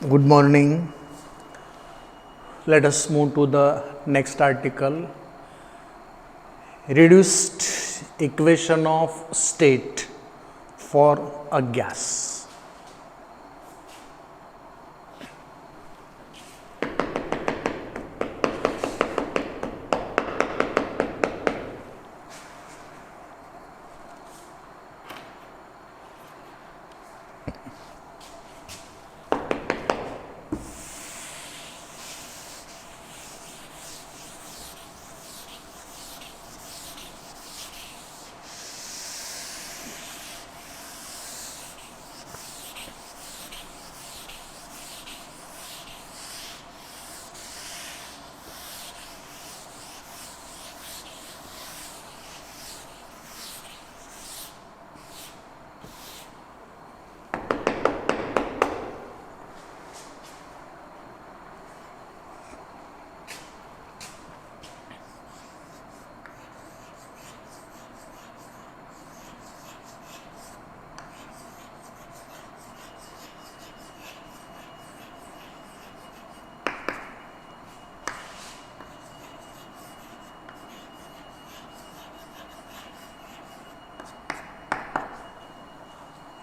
Good morning. Let us move to the next article. Reduced equation of state for a gas.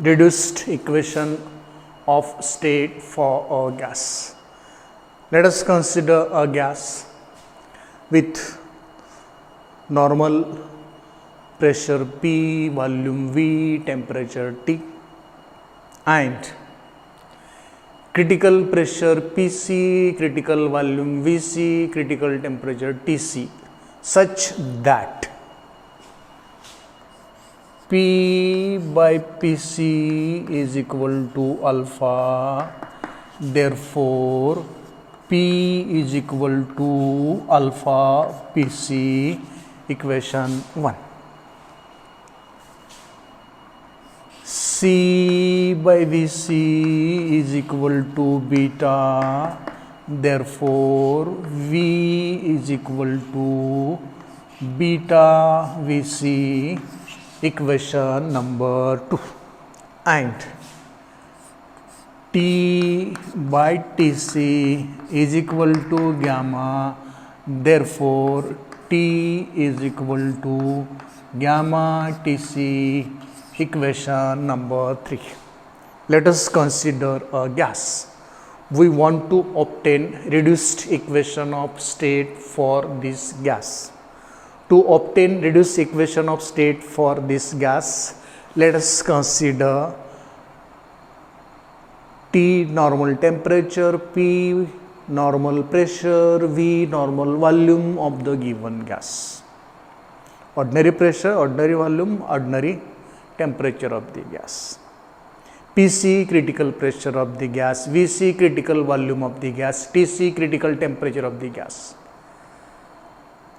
Reduced equation of state for a gas. Let us consider a gas with normal pressure P, volume V, temperature T, and critical pressure PC, critical volume VC, critical temperature TC, such that P by PC is equal to alpha. Therefore, P is equal to alpha PC, equation 1. C by VC is equal to beta. Therefore, V is equal to beta VC, equation number 2, and T by TC is equal to gamma. Therefore, T is equal to gamma TC, equation number 3. Let us consider a gas. We want to obtain reduced equation of state for this gas. To obtain reduced equation of state for this gas, let us consider T normal temperature, P normal pressure, V normal volume of the given gas. Ordinary pressure, ordinary volume, ordinary temperature of the gas. PC critical pressure of the gas, VC critical volume of the gas, TC critical temperature of the gas.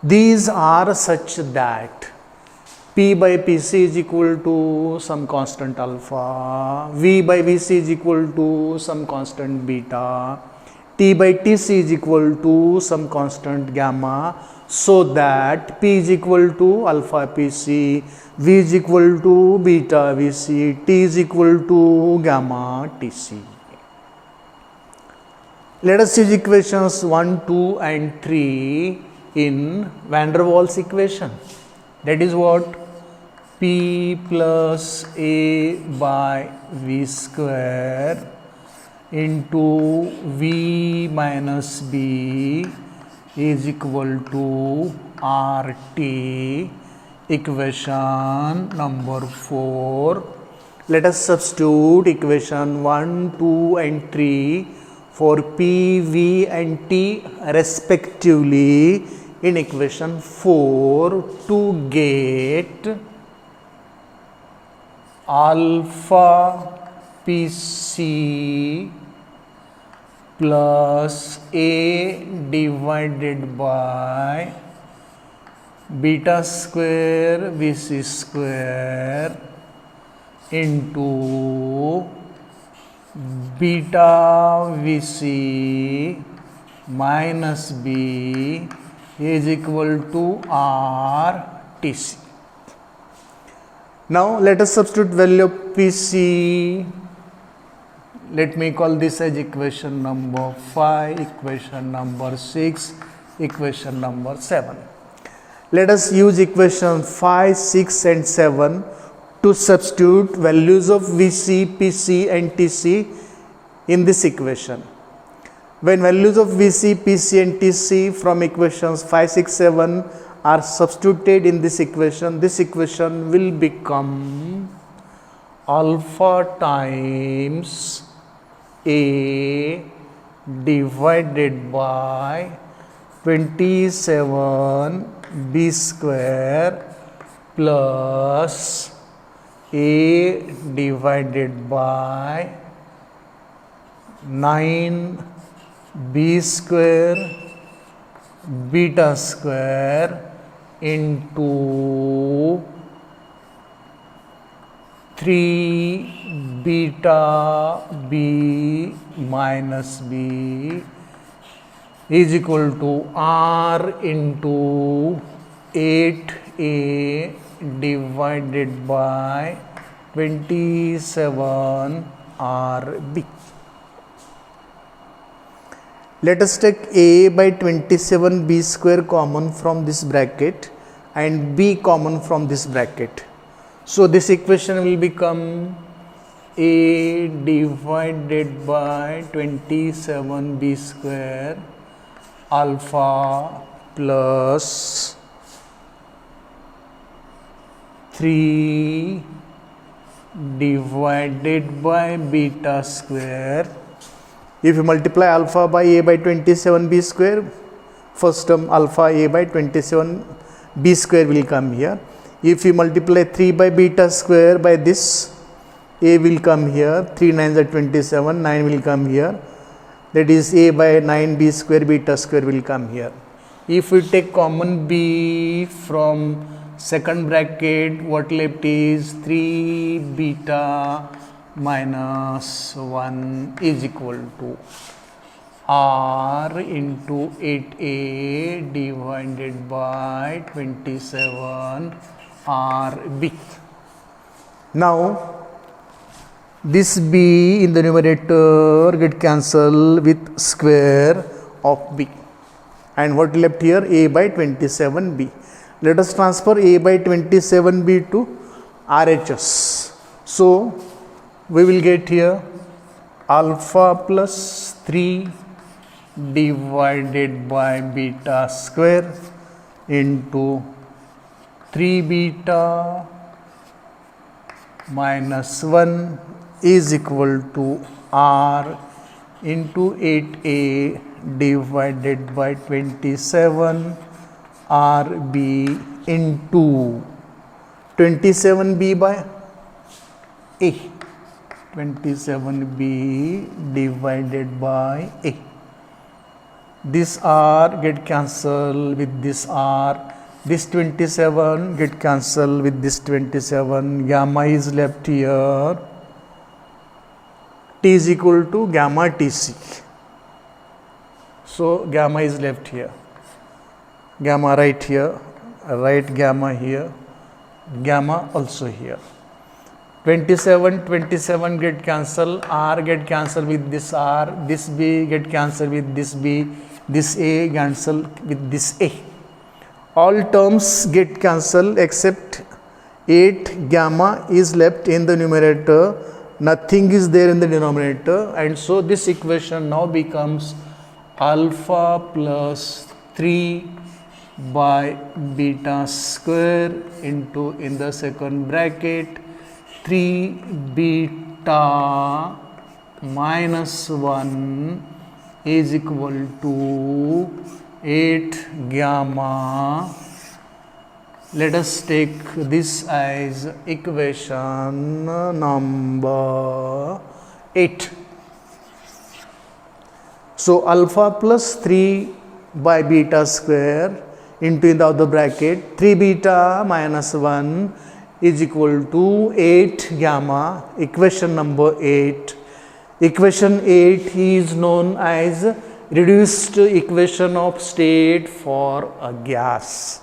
These are such that P by PC is equal to some constant alpha, V by VC is equal to some constant beta, T by TC is equal to some constant gamma, so that P is equal to alpha PC, V is equal to beta VC, T is equal to gamma TC. Let us use equations 1, 2 and 3 in Van der Waals equation. That is what? P plus A by V square into V minus B is equal to RT, equation number 4. Let us substitute equation 1, 2 and 3 for P, V and T respectively in equation 4 to get alpha PC plus A divided by beta square VC square into beta VC minus B is equal to RTC. Now let us substitute value of PC Let me call this as equation number 5, equation number 6, equation number 7. Let us use equation 5, 6 and 7 to substitute values of VC, PC and TC in this equation. When values of VC, PC and TC from equations 5, 6, 7 are substituted in this equation will become alpha times A divided by 27 B square plus A divided by 9 B square beta square into 3 beta B minus B is equal to R into 8A divided by 27 RB. Let us take A by 27 B square common from this bracket and B common from this bracket. So this equation will become A divided by 27 B square alpha plus 3 divided by beta square. If you multiply alpha by A by 27 B square, first term alpha A by 27 B square will come here. If you multiply 3 by beta square by this, A will come here, 3 9s are 27, 9 will come here. That is A by 9 B square beta square will come here. If we take common B from second bracket, what left is 3 beta minus 1 is equal to R into 8A divided by 27 RB. Now this B in the numerator get cancelled with square of B, and what left here? A by 27B. Let us transfer A by 27B to RHS. So we will get here alpha plus 3 divided by beta square into 3 beta minus 1 is equal to R into 8A divided by 27 RB into 27B by A, 27B divided by A. This R get cancelled with this R, this 27 get cancelled with this 27, gamma is left here, T is equal to gamma TC. So gamma is left here, gamma right here, right gamma here, gamma also here. 27 get cancelled, R get cancelled with this R, this B get cancelled with this B, this A cancelled with this A. All terms get cancelled except 8 gamma is left in the numerator, nothing is there in the denominator, and so this equation now becomes alpha plus 3 by beta square into, in the second bracket, 3 beta minus 1 is equal to 8 gamma. Let us take this as equation number 8. So alpha plus 3 by beta square into, in the other bracket, 3 beta minus 1 is equal to 8 gamma, equation number 8. Equation 8 is known as reduced equation of state for a gas.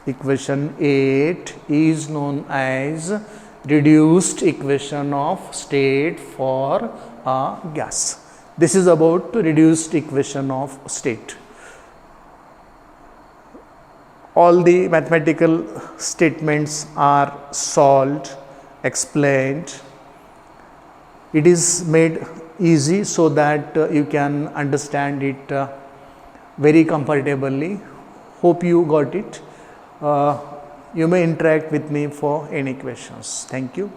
Equation 8 is known as reduced equation of state for a gas. This is about reduced equation of state. All the mathematical statements are solved, explained. It is made easy so that you can understand it very comfortably. Hope you got it. You may interact with me for any questions. Thank you.